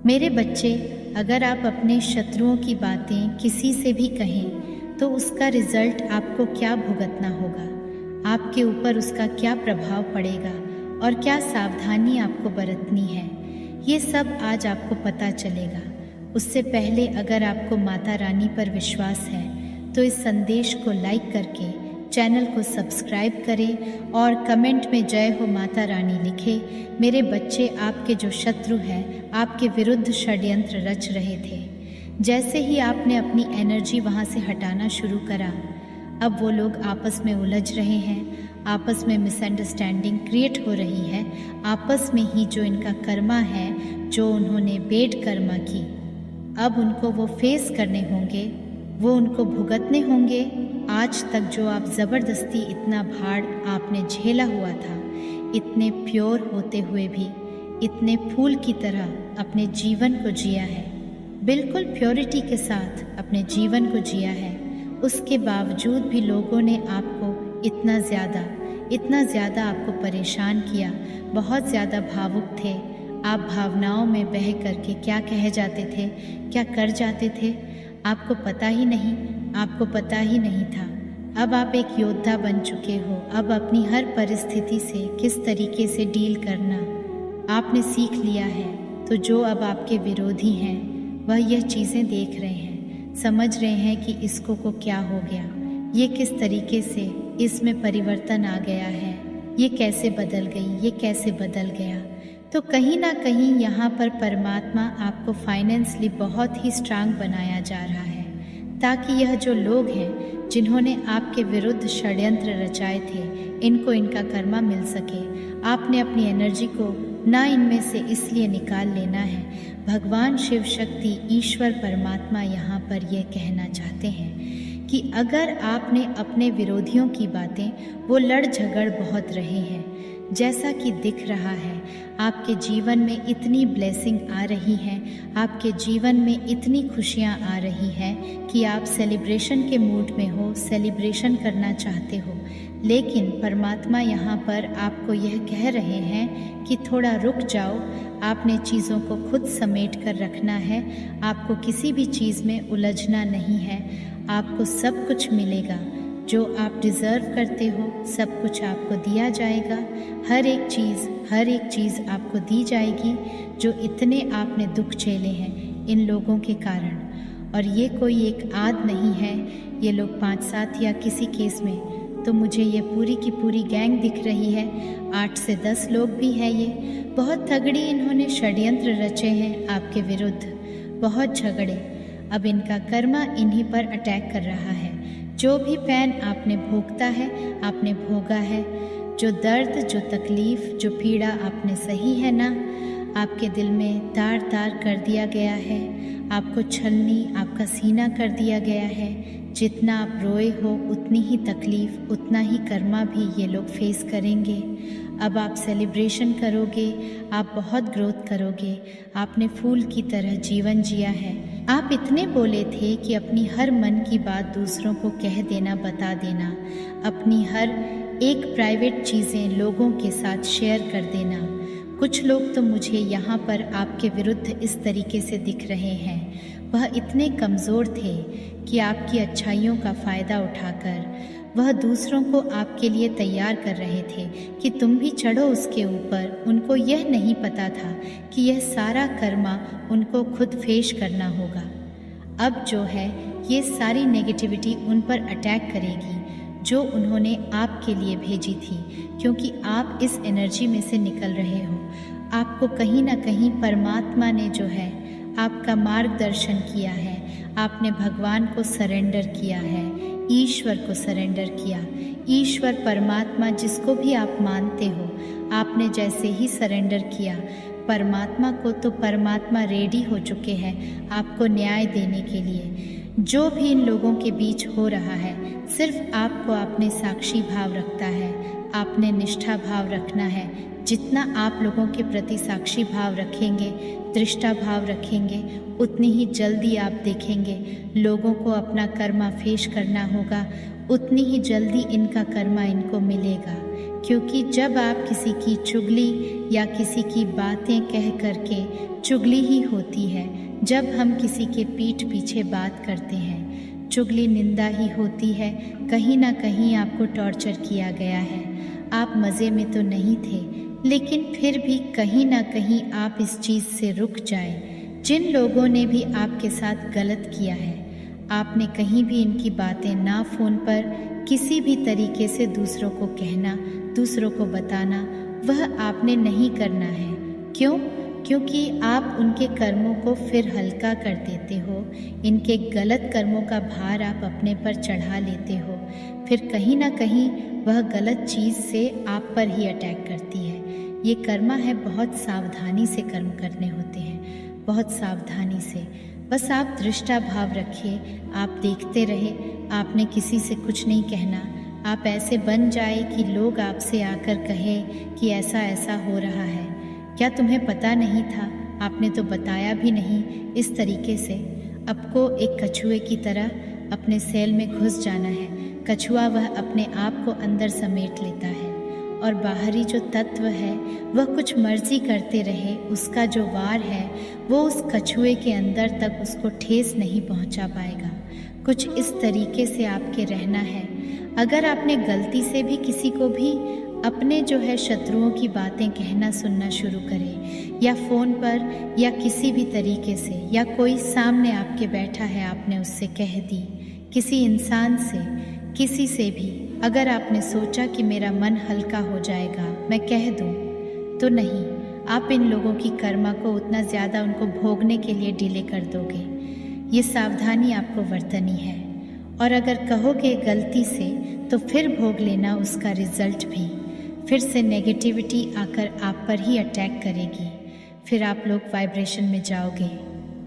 मेरे बच्चे, अगर आप अपने शत्रुओं की बातें किसी से भी कहें तो उसका रिजल्ट आपको क्या भुगतना होगा, आपके ऊपर उसका क्या प्रभाव पड़ेगा और क्या सावधानी आपको बरतनी है, ये सब आज आपको पता चलेगा। उससे पहले अगर आपको माता रानी पर विश्वास है तो इस संदेश को लाइक करके चैनल को सब्सक्राइब करें और कमेंट में जय हो माता रानी लिखें। मेरे बच्चे, आपके जो शत्रु हैं आपके विरुद्ध षड्यंत्र रच रहे थे। जैसे ही आपने अपनी एनर्जी वहाँ से हटाना शुरू करा, अब वो लोग आपस में उलझ रहे हैं, आपस में मिसअंडरस्टैंडिंग क्रिएट हो रही है, आपस में ही जो इनका कर्मा है, जो उन्होंने बेड कर्मा की, अब उनको वो फेस करने होंगे, वो उनको भुगतने होंगे। आज तक जो आप ज़बरदस्ती इतना भार आपने झेला हुआ था, इतने प्योर होते हुए भी इतने फूल की तरह अपने जीवन को जिया है, बिल्कुल प्योरिटी के साथ अपने जीवन को जिया है, उसके बावजूद भी लोगों ने आपको इतना ज़्यादा आपको परेशान किया, बहुत ज़्यादा भावुक थे आप, भावनाओं में बह करके क्या कह जाते थे, क्या कर जाते थे, आपको पता ही नहीं था। अब आप एक योद्धा बन चुके हो। अब अपनी हर परिस्थिति से किस तरीके से डील करना आपने सीख लिया है। तो जो अब आपके विरोधी हैं वह यह चीज़ें देख रहे हैं, समझ रहे हैं कि इसको को क्या हो गया, ये किस तरीके से इसमें परिवर्तन आ गया है, ये कैसे बदल गई, ये कैसे बदल गया। तो कहीं ना कहीं यहाँ पर परमात्मा आपको फाइनेंशियली बहुत ही स्ट्रांग बनाया जा रहा है, ताकि यह जो लोग हैं जिन्होंने आपके विरुद्ध षड्यंत्र रचाए थे, इनको इनका कर्मा मिल सके। आपने अपनी एनर्जी को ना इनमें से इसलिए निकाल लेना है। भगवान शिव शक्ति ईश्वर परमात्मा यहाँ पर यह कहना चाहते हैं कि अगर आपने अपने विरोधियों की बातें, वो लड़ झगड़ बहुत रहे हैं, जैसा कि दिख रहा है, आपके जीवन में इतनी ब्लेसिंग आ रही है, आपके जीवन में इतनी खुशियाँ आ रही हैं कि आप सेलिब्रेशन के मूड में हो, सेलिब्रेशन करना चाहते हो। लेकिन परमात्मा यहाँ पर आपको यह कह रहे हैं कि थोड़ा रुक जाओ, आपने चीज़ों को खुद समेट कर रखना है, आपको किसी भी चीज़ में उलझना नहीं है, आपको सब कुछ मिलेगा, जो आप डिज़र्व करते हो सब कुछ आपको दिया जाएगा। हर एक चीज़ आपको दी जाएगी। जो इतने आपने दुख झेले हैं इन लोगों के कारण, और ये कोई एक आद नहीं है, ये लोग 5-7 या किसी केस में तो मुझे ये पूरी की पूरी गैंग दिख रही है, 8 से 10 लोग भी हैं। ये बहुत तगड़ी इन्होंने षड्यंत्र रचे हैं आपके विरुद्ध, बहुत झगड़े। अब इनका कर्मा इन्हीं पर अटैक कर रहा है। जो भी पैन आपने भोगता है, आपने भोगा है, जो दर्द, जो तकलीफ़, जो पीड़ा आपने सही है ना, आपके दिल में तार तार कर दिया गया है, आपको छलनी, आपका सीना कर दिया गया है। जितना आप रोए हो उतनी ही तकलीफ़, उतना ही कर्मा भी ये लोग फेस करेंगे। अब आप सेलिब्रेशन करोगे, आप बहुत ग्रोथ करोगे, आपने फूल की तरह जीवन जिया है। आप इतने बोले थे कि अपनी हर मन की बात दूसरों को कह देना, बता देना, अपनी हर एक प्राइवेट चीज़ें लोगों के साथ शेयर कर देना। कुछ लोग तो मुझे यहाँ पर आपके विरुद्ध इस तरीके से दिख रहे हैं, वह इतने कमज़ोर थे कि आपकी अच्छाइयों का फ़ायदा उठाकर वह दूसरों को आपके लिए तैयार कर रहे थे कि तुम भी चढ़ो उसके ऊपर। उनको यह नहीं पता था कि यह सारा कर्मा उनको खुद फेस करना होगा। अब जो है ये सारी नेगेटिविटी उन पर अटैक करेगी जो उन्होंने आपके लिए भेजी थी, क्योंकि आप इस एनर्जी में से निकल रहे हो। आपको कहीं ना कहीं परमात्मा ने जो है आपका मार्गदर्शन किया है, आपने भगवान को सरेंडर किया है, ईश्वर को सरेंडर किया। ईश्वर परमात्मा जिसको भी आप मानते हो, आपने जैसे ही सरेंडर किया परमात्मा को, तो परमात्मा रेडी हो चुके हैं आपको न्याय देने के लिए। जो भी इन लोगों के बीच हो रहा है, सिर्फ आपको अपने साक्षी भाव रखता है, आपने निष्ठा भाव रखना है। जितना आप लोगों के प्रति साक्षी भाव रखेंगे, दृष्टा भाव रखेंगे, उतनी ही जल्दी आप देखेंगे लोगों को अपना कर्मा फेस करना होगा, उतनी ही जल्दी इनका कर्मा इनको मिलेगा। क्योंकि जब आप किसी की चुगली या किसी की बातें कह करके, चुगली ही होती है जब हम किसी के पीठ पीछे बात करते हैं, चुगली निंदा ही होती है। कहीं ना कहीं आपको टॉर्चर किया गया है, आप मज़े में तो नहीं थे, लेकिन फिर भी कहीं ना कहीं आप इस चीज़ से रुक जाएं। जिन लोगों ने भी आपके साथ गलत किया है, आपने कहीं भी इनकी बातें ना फ़ोन पर किसी भी तरीके से दूसरों को कहना, दूसरों को बताना, वह आपने नहीं करना है। क्यों? क्योंकि आप उनके कर्मों को फिर हल्का कर देते हो, इनके गलत कर्मों का भार आप अपने पर चढ़ा लेते हो, फिर कहीं ना कहीं वह गलत चीज़ से आप पर ही अटैक करती है। ये कर्मा है, बहुत सावधानी से कर्म करने होते हैं, बहुत सावधानी से। बस आप दृष्टा भाव रखिए, आप देखते रहे, आपने किसी से कुछ नहीं कहना। आप ऐसे बन जाए कि लोग आपसे आकर कहे कि ऐसा ऐसा हो रहा है, क्या तुम्हें पता नहीं था, आपने तो बताया भी नहीं। इस तरीके से आपको एक कछुए की तरह अपने सेल में घुस जाना है। कछुआ वह अपने आप को अंदर समेट लेता है और बाहरी जो तत्व है वह कुछ मर्जी करते रहे, उसका जो वार है वो उस कछुए के अंदर तक उसको ठेस नहीं पहुंचा पाएगा। कुछ इस तरीके से आपके रहना है। अगर आपने गलती से भी किसी को भी अपने जो है शत्रुओं की बातें कहना सुनना शुरू करे, या फ़ोन पर या किसी भी तरीके से, या कोई सामने आपके बैठा है आपने उससे कह दी, किसी इंसान से, किसी से भी अगर आपने सोचा कि मेरा मन हल्का हो जाएगा, मैं कह दूं, तो नहीं, आप इन लोगों की कर्मा को उतना ज़्यादा उनको भोगने के लिए डिले कर दोगे। ये सावधानी आपको बरतनी है। और अगर कहोगे गलती से तो फिर भोग लेना उसका रिजल्ट भी। फिर से नेगेटिविटी आकर आप पर ही अटैक करेगी, फिर आप लोग वाइब्रेशन में जाओगे।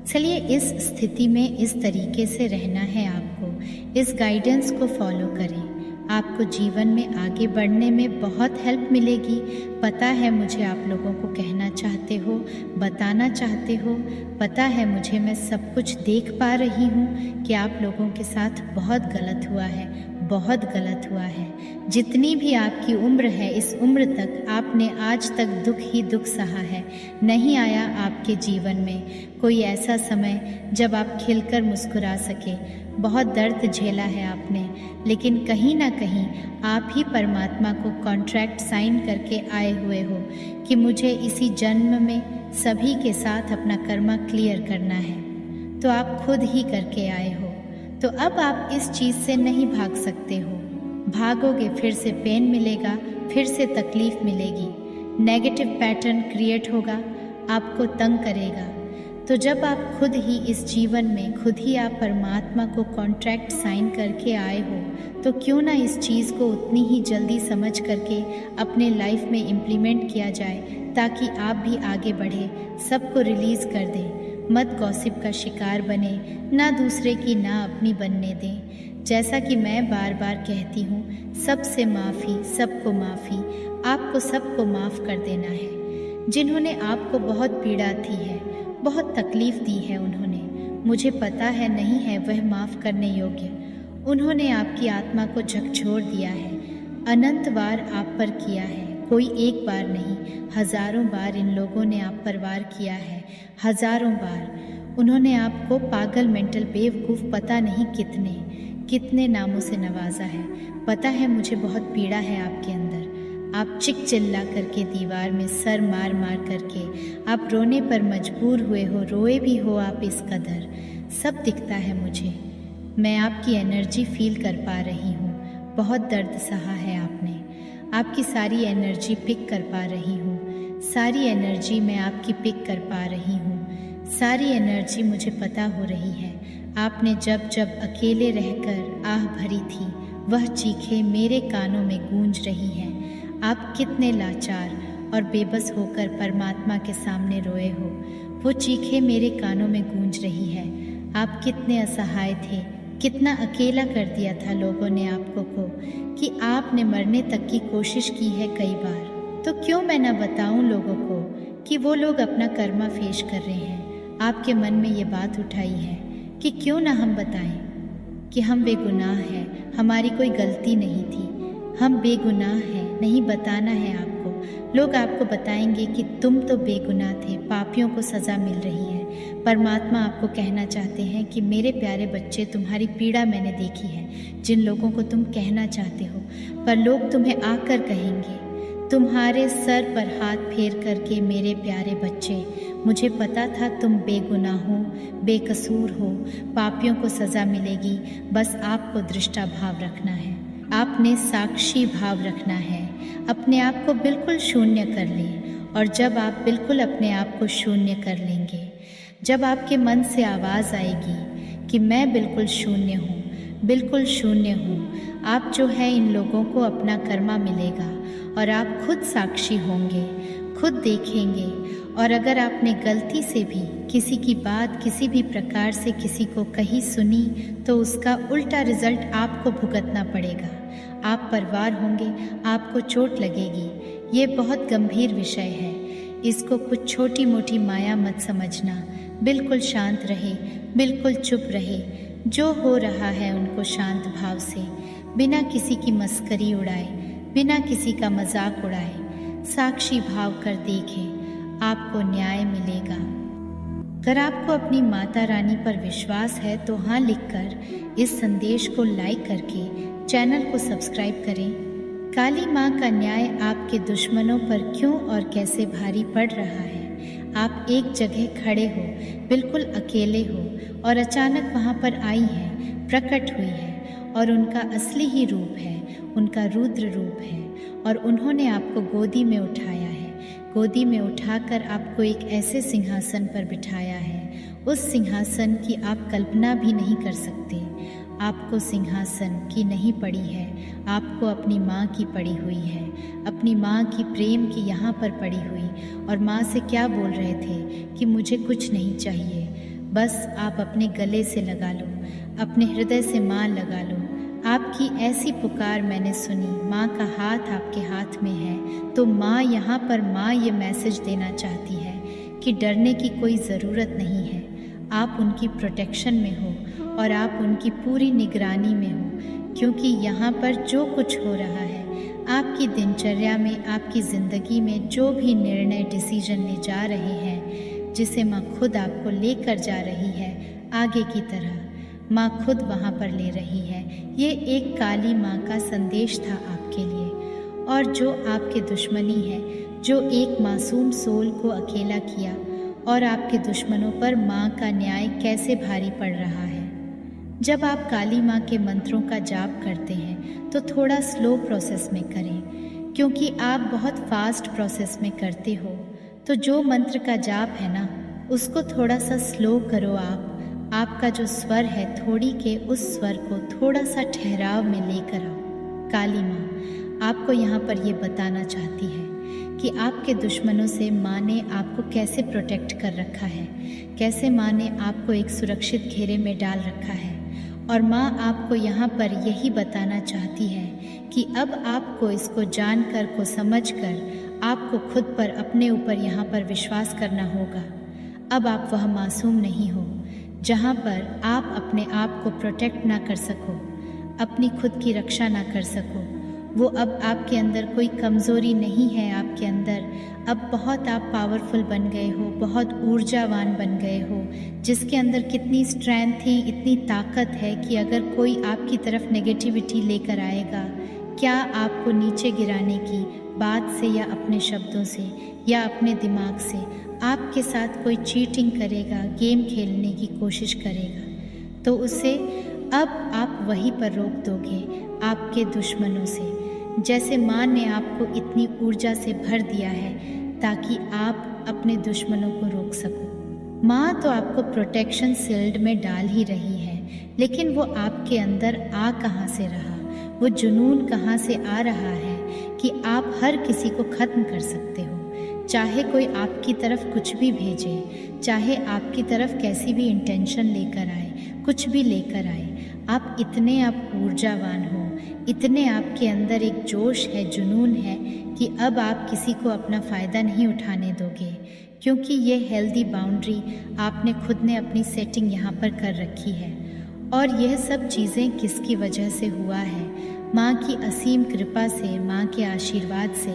चलिए, इस स्थिति में इस तरीके से रहना है आपको। इस गाइडेंस को फॉलो करें, आपको जीवन में आगे बढ़ने में बहुत हेल्प मिलेगी। पता है मुझे आप लोगों को कहना चाहते हो, बताना चाहते हो, पता है मुझे, मैं सब कुछ देख पा रही हूँ कि आप लोगों के साथ बहुत गलत हुआ है, बहुत गलत हुआ है। जितनी भी आपकी उम्र है, इस उम्र तक आपने आज तक दुख ही दुख सहा है। नहीं आया आपके जीवन में कोई ऐसा समय जब आप खिलकर मुस्कुरा सके। बहुत दर्द झेला है आपने, लेकिन कहीं ना कहीं आप ही परमात्मा को कॉन्ट्रैक्ट साइन करके आए हुए हो कि मुझे इसी जन्म में सभी के साथ अपना कर्मा क्लियर करना है। तो आप खुद ही करके आए हो, तो अब आप इस चीज़ से नहीं भाग सकते हो। भागोगे फिर से पेन मिलेगा, फिर से तकलीफ मिलेगी, नेगेटिव पैटर्न क्रिएट होगा, आपको तंग करेगा। तो जब आप खुद ही इस जीवन में खुद ही आप परमात्मा को कॉन्ट्रैक्ट साइन करके आए हो, तो क्यों ना इस चीज़ को उतनी ही जल्दी समझ करके अपने लाइफ में इम्प्लीमेंट किया जाए, ताकि आप भी आगे बढ़े, सबको रिलीज़ कर दें। मत गॉसिप का शिकार बने, ना दूसरे की ना अपनी बनने दें। जैसा कि मैं बार बार कहती हूँ, सबसे माफ़ी, सबको माफ़ी, आपको सबको माफ़ कर देना है। जिन्होंने आपको बहुत पीड़ा दी है, बहुत तकलीफ़ दी है, उन्होंने, मुझे पता है नहीं है वह माफ़ करने योग्य। उन्होंने आपकी आत्मा को झकझोर दिया है, अनंत बार आप पर किया है, कोई एक बार नहीं, हज़ारों बार इन लोगों ने आप पर वार किया है, हज़ारों बार। उन्होंने आपको पागल, मेंटल, बेवकूफ़, पता नहीं कितने कितने नामों से नवाजा है। पता है मुझे बहुत पीड़ा है आपके अंदर। आप चिक चिल्ला करके दीवार में सर मार मार करके आप रोने पर मजबूर हुए हो, रोए भी हो आप इस कदर, सब दिखता है मुझे। मैं आपकी एनर्जी फील कर पा रही हूँ, बहुत दर्द सहा है आपने। आपकी सारी एनर्जी पिक कर पा रही हूँ, सारी एनर्जी मैं आपकी पिक कर पा रही हूँ, सारी एनर्जी मुझे पता हो रही है। आपने जब जब अकेले रहकर आह भरी थी, वह चीखें मेरे कानों में गूंज रही हैं। आप कितने लाचार और बेबस होकर परमात्मा के सामने रोए हो, वो चीखें मेरे कानों में गूंज रही है। आप कितने असहाय थे, कितना अकेला कर दिया था लोगों ने आपको को, कि आपने मरने तक की कोशिश की है कई बार। तो क्यों मैं ना बताऊं लोगों को कि वो लोग अपना कर्मा फेश कर रहे हैं। आपके मन में ये बात उठाई है कि क्यों ना हम बताएं कि हम बेगुनाह हैं, हमारी कोई गलती नहीं थी। हम बेगुनाह हैं, नहीं बताना है आपको। लोग आपको बताएंगे कि तुम तो बेगुनाह थे, पापियों को सज़ा मिल रही है। परमात्मा आपको कहना चाहते हैं कि मेरे प्यारे बच्चे, तुम्हारी पीड़ा मैंने देखी है, जिन लोगों को तुम कहना चाहते हो, पर लोग तुम्हें आकर कहेंगे तुम्हारे सर पर हाथ फेर करके, मेरे प्यारे बच्चे, मुझे पता था तुम बेगुनाह हो, बेकसूर हो, पापियों को सज़ा मिलेगी, बस आपको दृष्टा भाव रखना है, आपने साक्षी भाव रखना है। अपने आप को बिल्कुल शून्य कर लें, और जब आप बिल्कुल अपने आप को शून्य कर लेंगे, जब आपके मन से आवाज़ आएगी कि मैं बिल्कुल शून्य हूँ, बिल्कुल शून्य हूँ, आप जो है इन लोगों को अपना कर्मा मिलेगा और आप खुद साक्षी होंगे, खुद देखेंगे। और अगर आपने गलती से भी किसी की बात किसी भी प्रकार से किसी को कही सुनी, तो उसका उल्टा रिजल्ट आपको भुगतना पड़ेगा। आप परवार होंगे, आपको चोट लगेगी। ये बहुत गंभीर विषय है, इसको कुछ छोटी मोटी माया मत समझना। बिल्कुल शांत रहे, बिल्कुल चुप रहे, जो हो रहा है उनको शांत भाव से, बिना किसी की मस्करी उड़ाए, बिना किसी का मजाक उड़ाए, साक्षी भाव कर देखें, आपको न्याय मिलेगा। अगर आपको अपनी माता रानी पर विश्वास है तो हाँ लिखकर इस संदेश को लाइक करके चैनल को सब्सक्राइब करें। काली माँ का न्याय आपके दुश्मनों पर क्यों और कैसे भारी पड़ रहा है। आप एक जगह खड़े हो, बिल्कुल अकेले हो, और अचानक वहाँ पर आई है, प्रकट हुई है, और उनका असली ही रूप है, उनका रुद्र रूप है, और उन्होंने आपको गोदी में उठाया है, गोदी में उठाकर आपको एक ऐसे सिंहासन पर बिठाया है, उस सिंहासन की आप कल्पना भी नहीं कर सकते। आपको सिंहासन की नहीं पड़ी है, आपको अपनी माँ की पड़ी हुई है, अपनी माँ की प्रेम की यहाँ पर पड़ी हुई। और माँ से क्या बोल रहे थे कि मुझे कुछ नहीं चाहिए, बस आप अपने गले से लगा लो, अपने हृदय से माँ लगा लो। आपकी ऐसी पुकार मैंने सुनी, माँ का हाथ आपके हाथ में है। तो माँ यहाँ पर माँ ये मैसेज देना चाहती है कि डरने की कोई ज़रूरत नहीं है। आप उनकी प्रोटेक्शन में हो और आप उनकी पूरी निगरानी में हो, क्योंकि यहाँ पर जो कुछ हो रहा है आपकी दिनचर्या में, आपकी ज़िंदगी में, जो भी निर्णय डिसीजन ले जा रहे हैं, जिसे माँ खुद आपको लेकर जा रही है आगे की तरह, माँ खुद वहाँ पर ले रही है। ये एक काली माँ का संदेश था आपके लिए। और जो आपके दुश्मनी है, जो एक मासूम सोल को अकेला किया, और आपके दुश्मनों पर माँ का न्याय कैसे भारी पड़ रहा है। जब आप काली माँ के मंत्रों का जाप करते हैं तो थोड़ा स्लो प्रोसेस में करें, क्योंकि आप बहुत फास्ट प्रोसेस में करते हो। तो जो मंत्र का जाप है ना, उसको थोड़ा सा स्लो करो। आपका जो स्वर है, थोड़ी के उस स्वर को थोड़ा सा ठहराव में लेकर आओ। काली माँ आपको यहाँ पर ये बताना चाहती है कि आपके दुश्मनों से माँ ने आपको कैसे प्रोटेक्ट कर रखा है, कैसे माँ ने आपको एक सुरक्षित घेरे में डाल रखा है। और माँ आपको यहाँ पर यही बताना चाहती है कि अब आपको इसको जानकर को समझकर आपको खुद पर, अपने ऊपर यहाँ पर विश्वास करना होगा। अब आप वह मासूम नहीं हो जहाँ पर आप अपने आप को प्रोटेक्ट ना कर सको, अपनी खुद की रक्षा ना कर सको। वो अब आपके अंदर कोई कमज़ोरी नहीं है। आपके अंदर अब बहुत आप पावरफुल बन गए हो, बहुत ऊर्जावान बन गए हो, जिसके अंदर कितनी स्ट्रेंथ है, इतनी ताकत है कि अगर कोई आपकी तरफ नेगेटिविटी लेकर आएगा, क्या आपको नीचे गिराने की बात से या अपने शब्दों से या अपने दिमाग से आपके साथ कोई चीटिंग करेगा, गेम खेलने की कोशिश करेगा, तो उसे अब आप वहीं पर रोक दोगे आपके दुश्मनों से। जैसे माँ ने आपको इतनी ऊर्जा से भर दिया है ताकि आप अपने दुश्मनों को रोक सको। माँ तो आपको प्रोटेक्शन शील्ड में डाल ही रही है, लेकिन वो आपके अंदर आ कहाँ से रहा, वो जुनून कहाँ से आ रहा है कि आप हर किसी को ख़त्म कर सकते हो। चाहे कोई आपकी तरफ कुछ भी भेजे, चाहे आपकी तरफ कैसी भी इंटेंशन लेकर आए, कुछ भी लेकर आए, आप इतने आप ऊर्जावान हो, इतने आपके अंदर एक जोश है, जुनून है कि अब आप किसी को अपना फ़ायदा नहीं उठाने दोगे, क्योंकि ये हेल्दी बाउंड्री आपने खुद ने अपनी सेटिंग यहाँ पर कर रखी है। और यह सब चीज़ें किसकी वजह से हुआ है? माँ की असीम कृपा से, माँ के आशीर्वाद से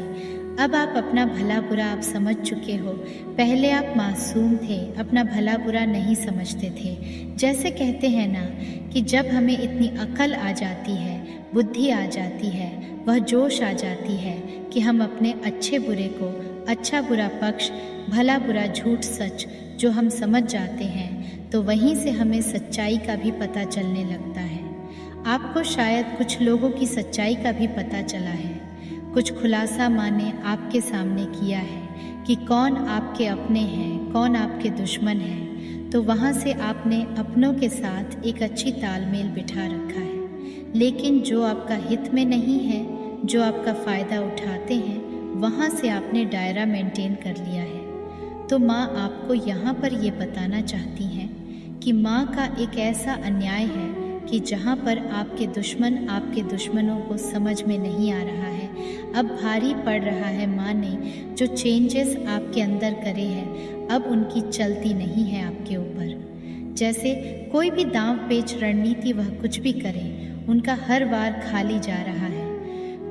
अब आप अपना भला बुरा आप समझ चुके हो। पहले आप मासूम थे, अपना भला बुरा नहीं समझते थे। जैसे कहते हैं ना कि जब हमें इतनी अकल आ जाती है, बुद्धि आ जाती है, वह जोश आ जाती है कि हम अपने अच्छे बुरे को, अच्छा बुरा पक्ष, भला बुरा झूठ सच जो हम समझ जाते हैं, तो वहीं से हमें सच्चाई का भी पता चलने लगता है। आपको शायद कुछ लोगों की सच्चाई का भी पता चला है। कुछ खुलासा माँ ने आपके सामने किया है कि कौन आपके अपने हैं, कौन आपके दुश्मन हैं। तो वहाँ से आपने अपनों के साथ एक अच्छी तालमेल बिठा रखा है। लेकिन जो आपका हित में नहीं है, जो आपका फ़ायदा उठाते हैं, वहाँ से आपने दायरा मेंटेन कर लिया है। तो माँ आपको यहाँ पर ये बताना चाहती हैं कि माँ का एक ऐसा अन्याय है कि जहाँ पर आपके दुश्मन आपके दुश्मनों को समझ में नहीं आ रहा है। अब भारी पड़ रहा है माँ ने जो चेंजेस आपके अंदर करे हैं, अब उनकी चलती नहीं है आपके ऊपर। जैसे कोई भी दांव पेच रणनीति वह कुछ भी करें, उनका हर बार खाली जा रहा है।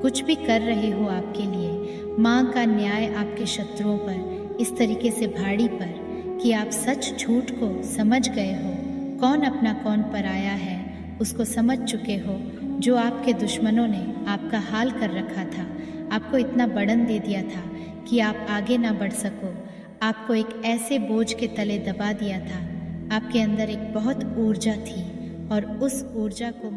कुछ भी कर रहे हो आपके लिए, माँ का न्याय आपके शत्रुओं पर इस तरीके से भारी पर कि आप सच झूठ को समझ गए हो, कौन अपना कौन पराया है उसको समझ चुके हो। जो आपके दुश्मनों ने आपका हाल कर रखा था, आपको इतना बर्डन दे दिया था कि आप आगे ना बढ़ सको, आपको एक ऐसे बोझ के तले दबा दिया था। आपके अंदर एक बहुत ऊर्जा थी और उस ऊर्जा को